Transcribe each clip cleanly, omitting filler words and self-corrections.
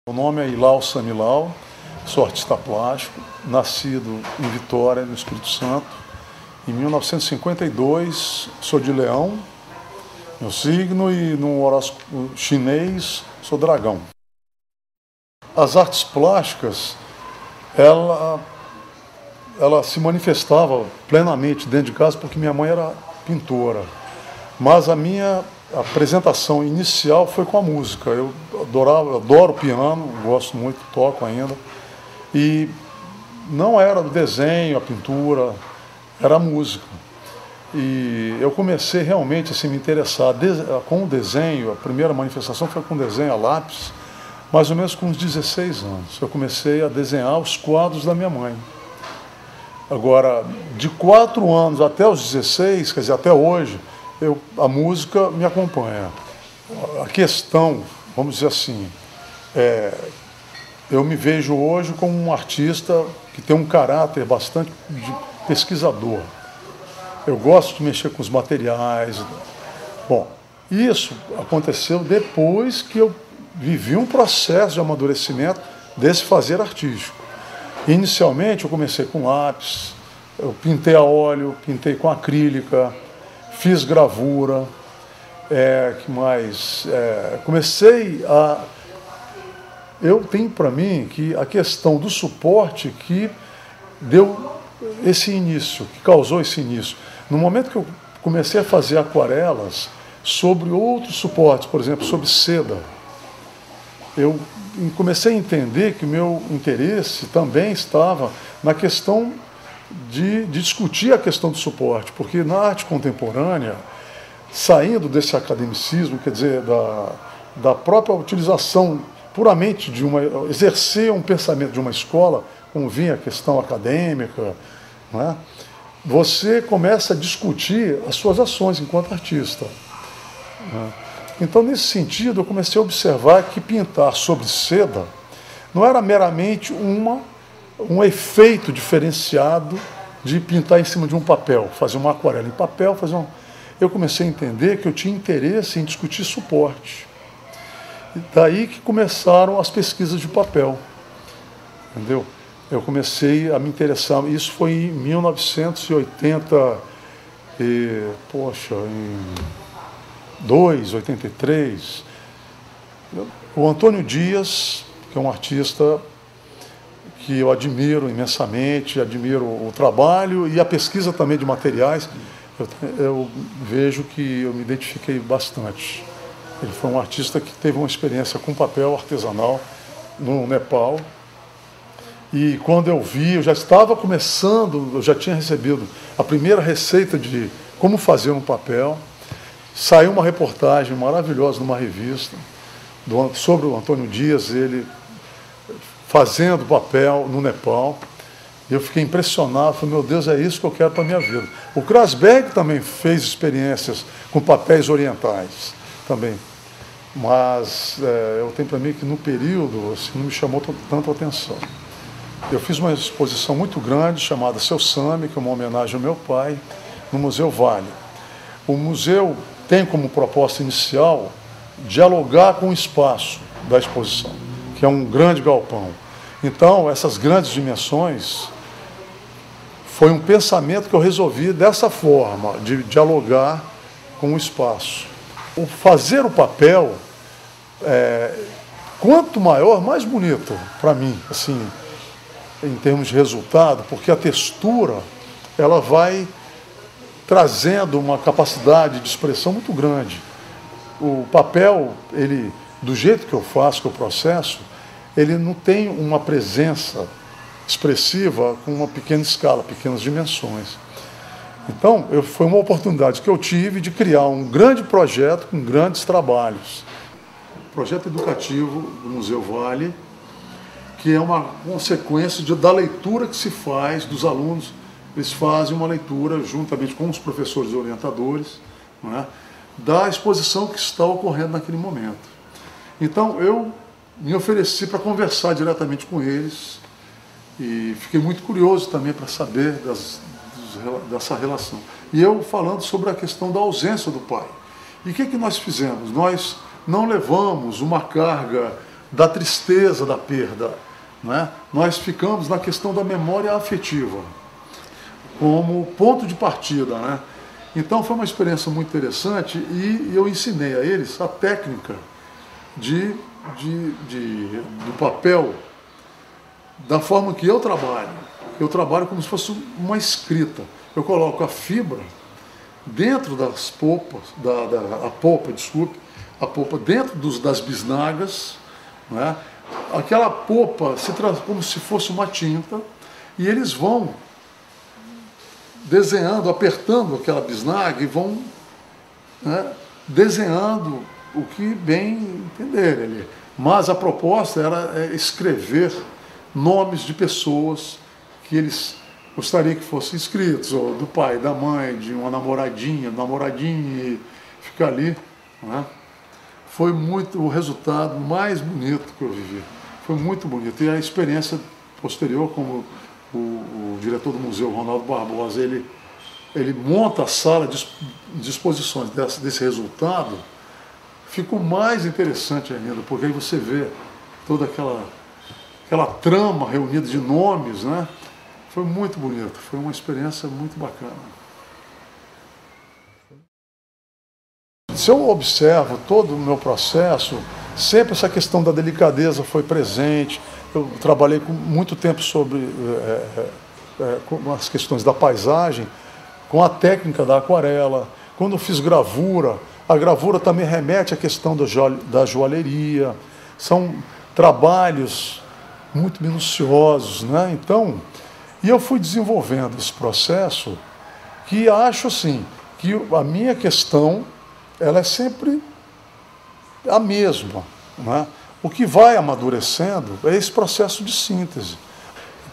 Meu nome é Ilau Samilau, sou artista plástico, nascido em Vitória, no Espírito Santo. Em 1952, sou de Leão, meu signo, e no horóscopo chinês, sou dragão. As artes plásticas, ela se manifestava plenamente dentro de casa porque minha mãe era pintora. Mas a minha apresentação inicial foi com a música. Eu adoro piano, gosto muito, toco ainda. E não era o desenho, a pintura, era a música. E eu comecei realmente a me interessar com o desenho. A primeira manifestação foi com desenho a lápis, mais ou menos com uns 16 anos. Eu comecei a desenhar os quadros da minha mãe. Agora, de 4 anos até os 16, quer dizer, até hoje, a música me acompanha. A questão, vamos dizer assim, eu me vejo hoje como um artista que tem um caráter bastante de pesquisador. Eu gosto de mexer com os materiais. Bom, isso aconteceu depois que eu vivi um processo de amadurecimento desse fazer artístico. Inicialmente eu comecei com lápis, eu pintei a óleo, pintei com acrílica, fiz gravura, que mais? Eu tenho para mim que a questão do suporte que deu esse início, que causou esse início. No momento que eu comecei a fazer aquarelas sobre outros suportes, por exemplo, sobre seda, eu comecei a entender que o meu interesse também estava na questão de discutir a questão do suporte, porque na arte contemporânea, saindo desse academicismo, quer dizer, da própria utilização puramente exercer um pensamento de uma escola, como vinha a questão acadêmica, não é? Você começa a discutir as suas ações enquanto artista. Não é? Então, nesse sentido, eu comecei a observar que pintar sobre seda não era meramente um efeito diferenciado de pintar em cima de um papel, fazer uma aquarela em papel, Eu comecei a entender que eu tinha interesse em discutir suporte. E daí que começaram as pesquisas de papel, entendeu? Eu comecei a me interessar, isso foi em 1983. O Antônio Dias, que é um artista que eu admiro imensamente, admiro o trabalho e a pesquisa também de materiais, eu vejo que eu me identifiquei bastante. Ele foi um artista que teve uma experiência com papel artesanal no Nepal. E quando eu vi, eu já estava começando, eu já tinha recebido a primeira receita de como fazer um papel. Saiu uma reportagem maravilhosa numa revista sobre o Antônio Dias, ele fazendo papel no Nepal. Eu fiquei impressionado, falei, meu Deus, é isso que eu quero para a minha vida. O Krasberg também fez experiências com papéis orientais, também. Mas eu tenho para mim que no período assim, não me chamou tanto a atenção. Eu fiz uma exposição muito grande chamada Seu Sami, que é uma homenagem ao meu pai, no Museu Vale. O museu tem como proposta inicial dialogar com o espaço da exposição, que é um grande galpão. Então, essas grandes dimensões, foi um pensamento que eu resolvi dessa forma, de dialogar com o espaço. O fazer o papel, quanto maior, mais bonito para mim, assim, em termos de resultado, porque a textura ela vai trazendo uma capacidade de expressão muito grande. O papel, do jeito que eu faço, que eu processo, ele não tem uma presença expressiva com uma pequena escala, pequenas dimensões. Então, foi uma oportunidade que eu tive de criar um grande projeto com grandes trabalhos. Projeto educativo do Museu Vale, que é uma consequência da leitura que se faz dos alunos. Eles fazem uma leitura, juntamente com os professores e orientadores, não é, da exposição que está ocorrendo naquele momento. Então, eu me ofereci para conversar diretamente com eles e fiquei muito curioso também para saber dessa relação. E eu falando sobre a questão da ausência do pai. E o que nós fizemos? Nós não levamos uma carga da tristeza da perda, né? Nós ficamos na questão da memória afetiva, como ponto de partida, né? Então foi uma experiência muito interessante e eu ensinei a eles a técnica do papel, da forma que eu trabalho. Eu trabalho como se fosse uma escrita. Eu coloco a fibra dentro das polpas, a polpa dentro das bisnagas, né? Aquela polpa se traz como se fosse uma tinta e eles vão desenhando, apertando aquela bisnaga e vão, né, desenhando o que bem entenderem ali. Mas a proposta era escrever nomes de pessoas que eles gostariam que fossem escritos, ou do pai, da mãe, de uma namoradinha, do namoradinho, e ficar ali, né? Foi muito o resultado mais bonito que eu vivi. Foi muito bonito. E a experiência posterior, como o diretor do museu, Ronaldo Barbosa, ele monta a sala de exposições desse resultado, ficou mais interessante ainda, porque aí você vê toda aquela trama reunida de nomes, né? Foi muito bonito, foi uma experiência muito bacana. Se eu observo todo o meu processo, sempre essa questão da delicadeza foi presente. Eu trabalhei com muito tempo sobre com as questões da paisagem, com a técnica da aquarela. Quando eu fiz gravura, a gravura também remete à questão da joalheria. São trabalhos muito minuciosos, né? Então, e eu fui desenvolvendo esse processo que acho assim, que a minha questão ela é sempre a mesma, né? O que vai amadurecendo é esse processo de síntese.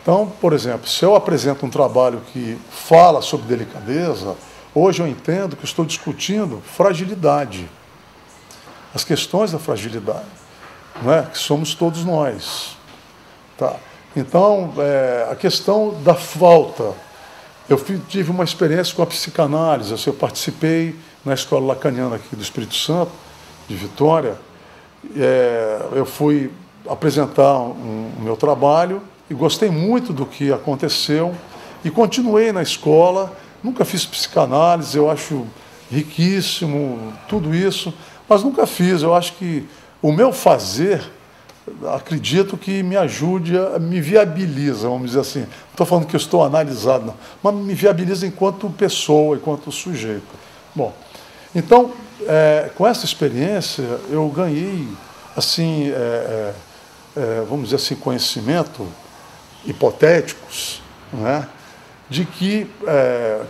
Então, por exemplo, se eu apresento um trabalho que fala sobre delicadeza, hoje eu entendo que estou discutindo fragilidade, as questões da fragilidade, não é? Que somos todos nós. Tá? Então, a questão da falta. Eu tive uma experiência com a psicanálise, eu participei na Escola Lacaniana aqui do Espírito Santo, de Vitória. Eu fui apresentar o meu trabalho e gostei muito do que aconteceu e continuei na escola. Nunca fiz psicanálise, eu acho riquíssimo tudo isso, mas nunca fiz. Eu acho que o meu fazer, acredito que me ajude, me viabiliza, vamos dizer assim. Não estou falando que eu estou analisado, não, mas me viabiliza enquanto pessoa, enquanto sujeito. Bom, então, com essa experiência, eu ganhei, assim, vamos dizer assim, conhecimento hipotéticos, né, de que,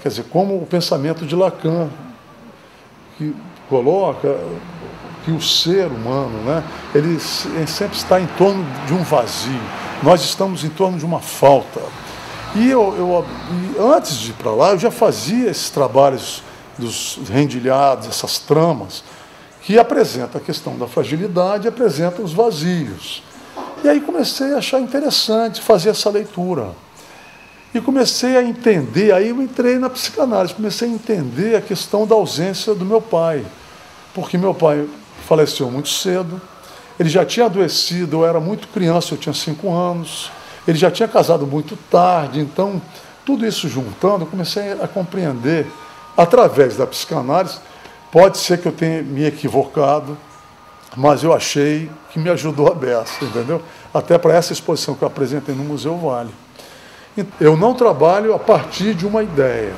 quer dizer, como o pensamento de Lacan, que coloca que o ser humano, né, ele sempre está em torno de um vazio. Nós estamos em torno de uma falta. E antes de ir para lá, eu já fazia esses trabalhos dos rendilhados, essas tramas, que apresentam a questão da fragilidade e apresentam os vazios. E aí comecei a achar interessante fazer essa leitura. E comecei a entender, aí eu entrei na psicanálise, comecei a entender a questão da ausência do meu pai. Porque meu pai faleceu muito cedo, ele já tinha adoecido, eu era muito criança, eu tinha 5 anos, ele já tinha casado muito tarde, então tudo isso juntando, eu comecei a compreender, através da psicanálise. Pode ser que eu tenha me equivocado, mas eu achei que me ajudou a beça, entendeu? Até para essa exposição que eu apresentei no Museu Vale. Eu não trabalho a partir de uma ideia,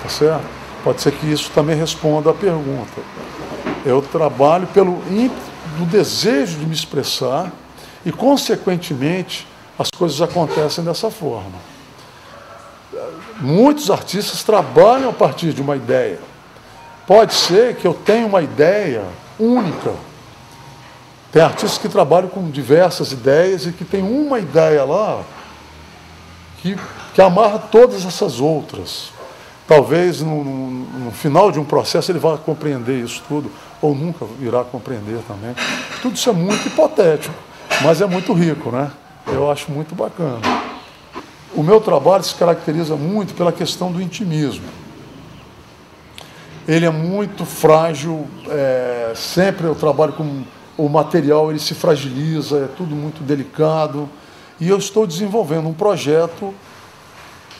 tá certo? Pode ser que isso também responda à pergunta. Eu trabalho pelo ímpeto do desejo de me expressar e, consequentemente, as coisas acontecem dessa forma. Muitos artistas trabalham a partir de uma ideia. Pode ser que eu tenha uma ideia única. Tem artistas que trabalham com diversas ideias e que tem uma ideia lá que amarra todas essas outras. Talvez no final de um processo ele vá compreender isso tudo, ou nunca irá compreender também. Tudo isso é muito hipotético, mas é muito rico, né? Eu acho muito bacana. O meu trabalho se caracteriza muito pela questão do intimismo. Ele é muito frágil, sempre eu trabalho com o material ele se fragiliza, é tudo muito delicado. E eu estou desenvolvendo um projeto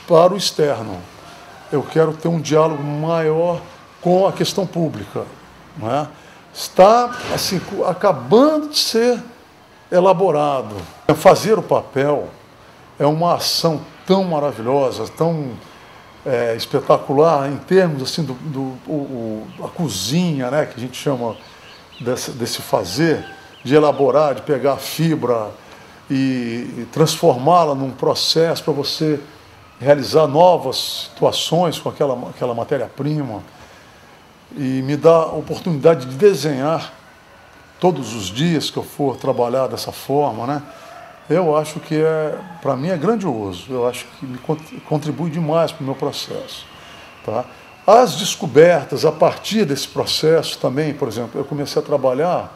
para o externo. Eu quero ter um diálogo maior com a questão pública. Não é? Está assim, acabando de ser elaborado. Fazer o papel é uma ação tão maravilhosa, tão espetacular em termos assim, a cozinha, né, que a gente chama desse fazer, de elaborar, de pegar a fibra e transformá-la num processo para você realizar novas situações com aquela matéria-prima e me dá a oportunidade de desenhar todos os dias que eu for trabalhar dessa forma, né? Eu acho que para mim é grandioso, eu acho que me contribui demais para o meu processo. Tá? As descobertas a partir desse processo também, por exemplo, eu comecei a trabalhar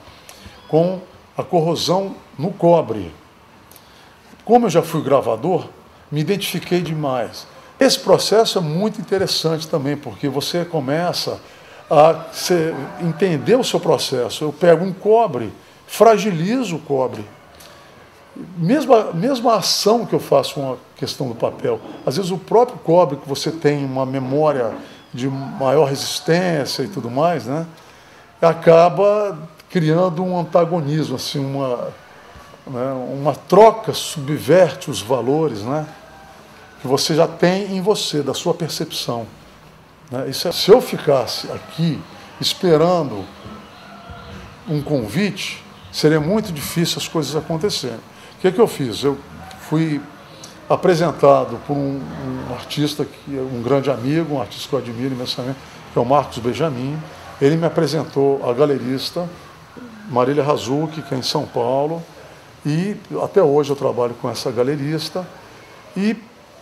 com a corrosão no cobre. Como eu já fui gravador, me identifiquei demais. Esse processo é muito interessante também, porque você começa a entender o seu processo. Eu pego um cobre, fragilizo o cobre. Mesma ação que eu faço com a questão do papel, às vezes o próprio cobre, que você tem uma memória de maior resistência e tudo mais, né, acaba criando um antagonismo, assim, uma troca subverte os valores, né, que você já tem em você, da sua percepção. Né. Se eu ficasse aqui esperando um convite, seria muito difícil as coisas acontecerem. O que eu fiz? Eu fui apresentado por um artista, que é um grande amigo, um artista que eu admiro imensamente, que é o Marcos Benjamin. Ele me apresentou a galerista Marília Razucchi, que é em São Paulo, e até hoje eu trabalho com essa galerista. E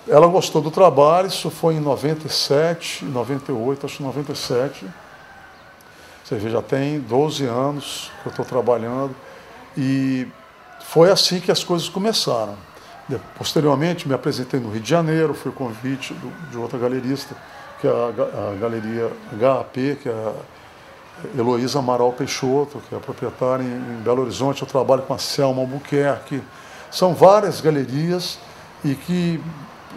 ela gostou do trabalho, isso foi em 97, 98, acho que 97. Você vê, já tem 12 anos que eu estou trabalhando. E foi assim que as coisas começaram. Posteriormente, me apresentei no Rio de Janeiro, fui convite de outra galerista, que é a Galeria HAP, que é a Heloísa Amaral Peixoto, que é a proprietária em Belo Horizonte. Eu trabalho com a Selma Albuquerque. São várias galerias e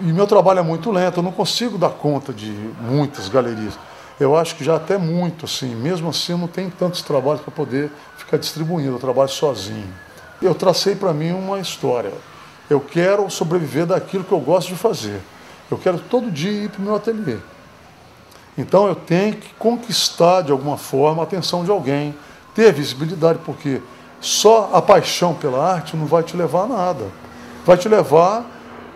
meu trabalho é muito lento, eu não consigo dar conta de muitas galerias. Eu acho que já até muito, assim, mesmo assim eu não tenho tantos trabalhos para poder ficar distribuindo, eu trabalho sozinho. Eu tracei para mim uma história. Eu quero sobreviver daquilo que eu gosto de fazer. Eu quero todo dia ir para o meu ateliê. Então eu tenho que conquistar de alguma forma a atenção de alguém, ter visibilidade, porque só a paixão pela arte não vai te levar a nada. Vai te levar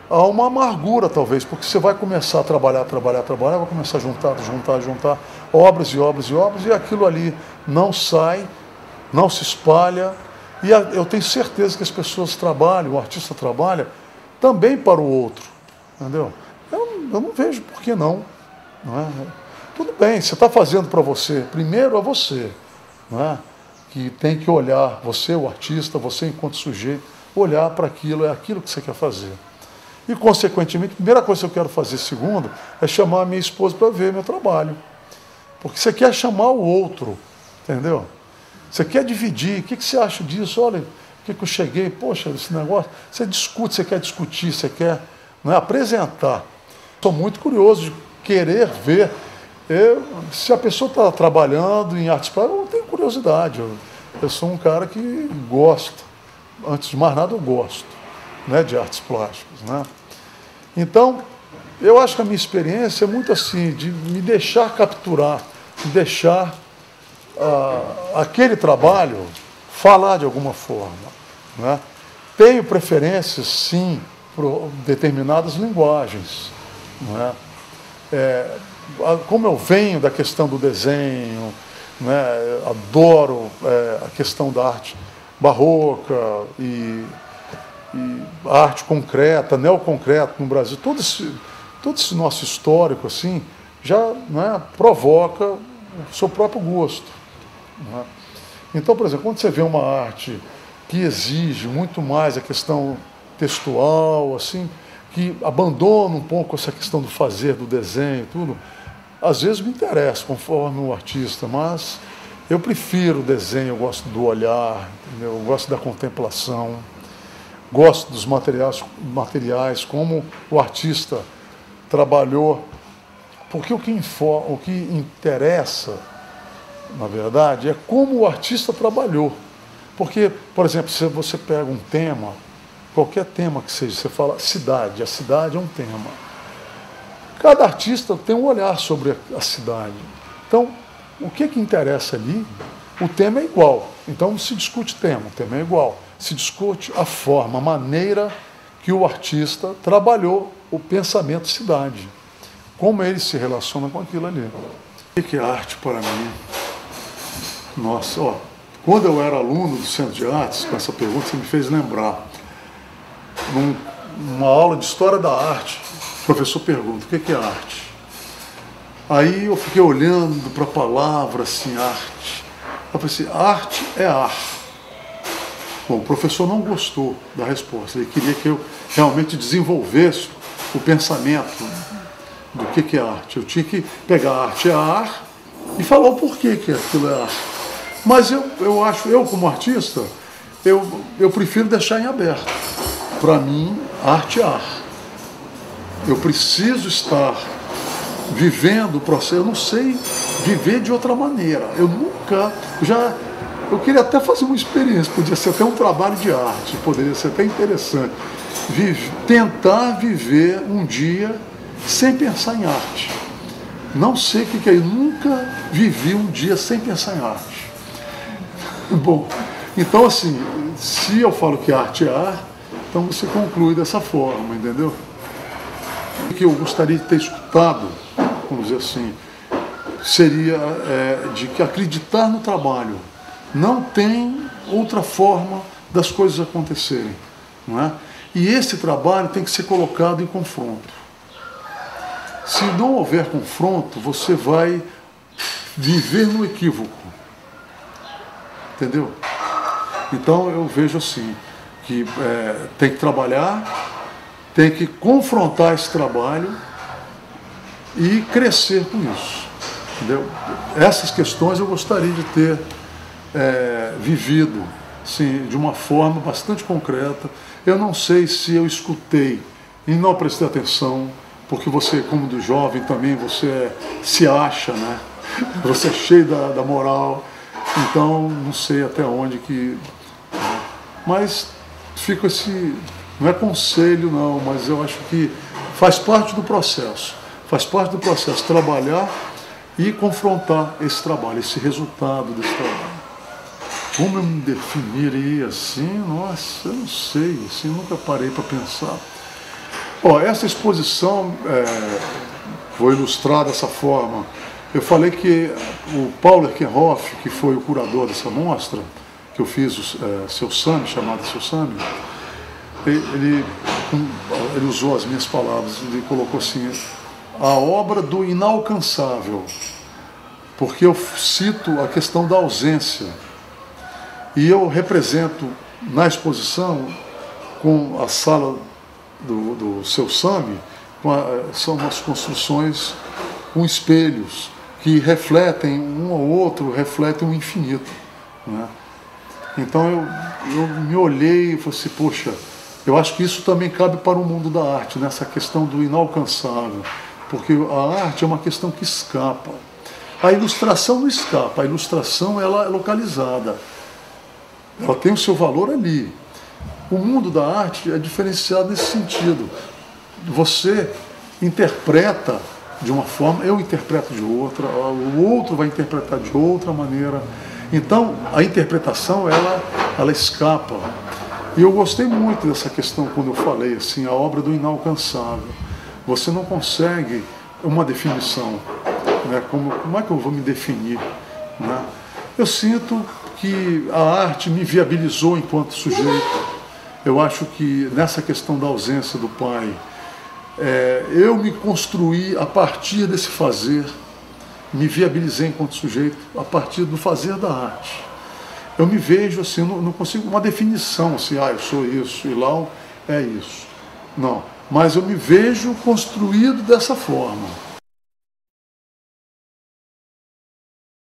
a uma amargura, talvez, porque você vai começar a trabalhar, vai começar a juntar obras e obras e obras, e aquilo ali não sai, não se espalha. E eu tenho certeza que as pessoas trabalham, o artista trabalha também para o outro, entendeu? Eu não vejo por que não. Não é? Tudo bem, você está fazendo para você, primeiro é você, não é? Que tem que olhar, você, o artista, você enquanto sujeito, olhar para aquilo, é aquilo que você quer fazer. E, consequentemente, a primeira coisa que eu quero fazer, segundo, é chamar a minha esposa para ver meu trabalho. Porque você quer chamar o outro, entendeu? Você quer dividir, o que você acha disso? Olha, o que eu cheguei, poxa, esse negócio. Você discute, você quer discutir, você quer, não é, apresentar. Sou muito curioso de querer ver. Se a pessoa está trabalhando em artes plásticas, eu não tenho curiosidade. Eu sou um cara que gosta. Antes de mais nada, eu gosto, né, de artes plásticas. Né? Então, eu acho que a minha experiência é muito assim, de me deixar capturar, de deixar aquele trabalho falar de alguma forma. Né? Tenho preferências, sim, por determinadas linguagens. Não é? Como eu venho da questão do desenho, né, adoro a questão da arte barroca e arte concreta, neoconcreto no Brasil, todo esse nosso histórico assim, já, né, provoca o seu próprio gosto. Né? Então, por exemplo, quando você vê uma arte que exige muito mais a questão textual, assim, que abandona um pouco essa questão do fazer, do desenho, tudo, às vezes me interessa, conforme o artista, mas Eu prefiro o desenho, eu gosto do olhar, entendeu? Eu gosto da contemplação, gosto dos materiais, como o artista trabalhou, porque o que interessa, na verdade, é como o artista trabalhou. Porque, por exemplo, se você pega um tema, qualquer tema que seja, você fala cidade, a cidade é um tema. Cada artista tem um olhar sobre a cidade. Então, o que interessa ali, o tema é igual. Então não se discute tema, o tema é igual. Se discute a forma, a maneira que o artista trabalhou o pensamento cidade. Como ele se relaciona com aquilo ali. O que é arte para mim? Nossa, ó, quando eu era aluno do Centro de Artes, com essa pergunta você me fez lembrar. Numa aula de História da Arte, o professor pergunta, o que é arte? Aí eu fiquei olhando para a palavra assim, arte. Eu pensei, arte é arte. Bom, o professor não gostou da resposta, ele queria que eu realmente desenvolvesse o pensamento do que é arte. Eu tinha que pegar arte é arte e falar o porquê que aquilo é arte. Mas eu acho, eu como artista, eu prefiro deixar em aberto. Para mim, arte é arte. Eu preciso estar vivendo o processo, eu não sei viver de outra maneira. Eu queria até fazer uma experiência, podia ser até um trabalho de arte, poderia ser até interessante. Tentar viver um dia sem pensar em arte. Não sei o que é isso, nunca vivi um dia sem pensar em arte. Bom, então assim, se eu falo que arte é arte, então você conclui dessa forma, entendeu? O que eu gostaria de ter escutado, vamos dizer assim, seria de que acreditar no trabalho. Não tem outra forma das coisas acontecerem, não é? E esse trabalho tem que ser colocado em confronto. Se não houver confronto, você vai viver no equívoco. Entendeu? Então eu vejo assim, que tem que trabalhar, tem que confrontar esse trabalho e crescer com isso. Entendeu? Essas questões eu gostaria de ter vivido assim, de uma forma bastante concreta. Eu não sei se eu escutei e não prestei atenção, porque você, como do jovem também, você se acha, né? Você é cheio da moral, então não sei até onde que... Mas fica esse... Não é conselho não, mas eu acho que faz parte do processo. Faz parte do processo trabalhar e confrontar esse trabalho, esse resultado desse trabalho. Como eu me definiria assim? Nossa, eu não sei, assim, nunca parei para pensar. Ó, essa exposição foi ilustrada dessa forma. Eu falei que o Paulo Erkenhoff, que foi o curador dessa mostra, que eu fiz Seu Sami, chamada Seu Sami, ele usou as minhas palavras, ele colocou assim, a obra do inalcançável, porque eu cito a questão da ausência. E eu represento na exposição, com a sala do Seu Sami, são umas construções com espelhos que refletem um ao outro, refletem o infinito, né? Então eu me olhei e falei assim, poxa, eu acho que isso também cabe para o mundo da arte, nessa questão do inalcançável, porque a arte é uma questão que escapa. A ilustração não escapa, a ilustração ela é localizada, ela tem o seu valor ali. O mundo da arte é diferenciado nesse sentido. Você interpreta de uma forma, eu interpreto de outra, o outro vai interpretar de outra maneira. Então, a interpretação, ela escapa. E eu gostei muito dessa questão quando eu falei assim, a obra do inalcançável. Você não consegue uma definição, né? Como é que eu vou me definir, né? Eu sinto que a arte me viabilizou enquanto sujeito. Eu acho que nessa questão da ausência do pai, eu me construí a partir desse fazer, me viabilizei enquanto sujeito a partir do fazer da arte. Eu me vejo assim, não consigo uma definição, assim, eu sou isso, e lá é isso. Não, mas eu me vejo construído dessa forma.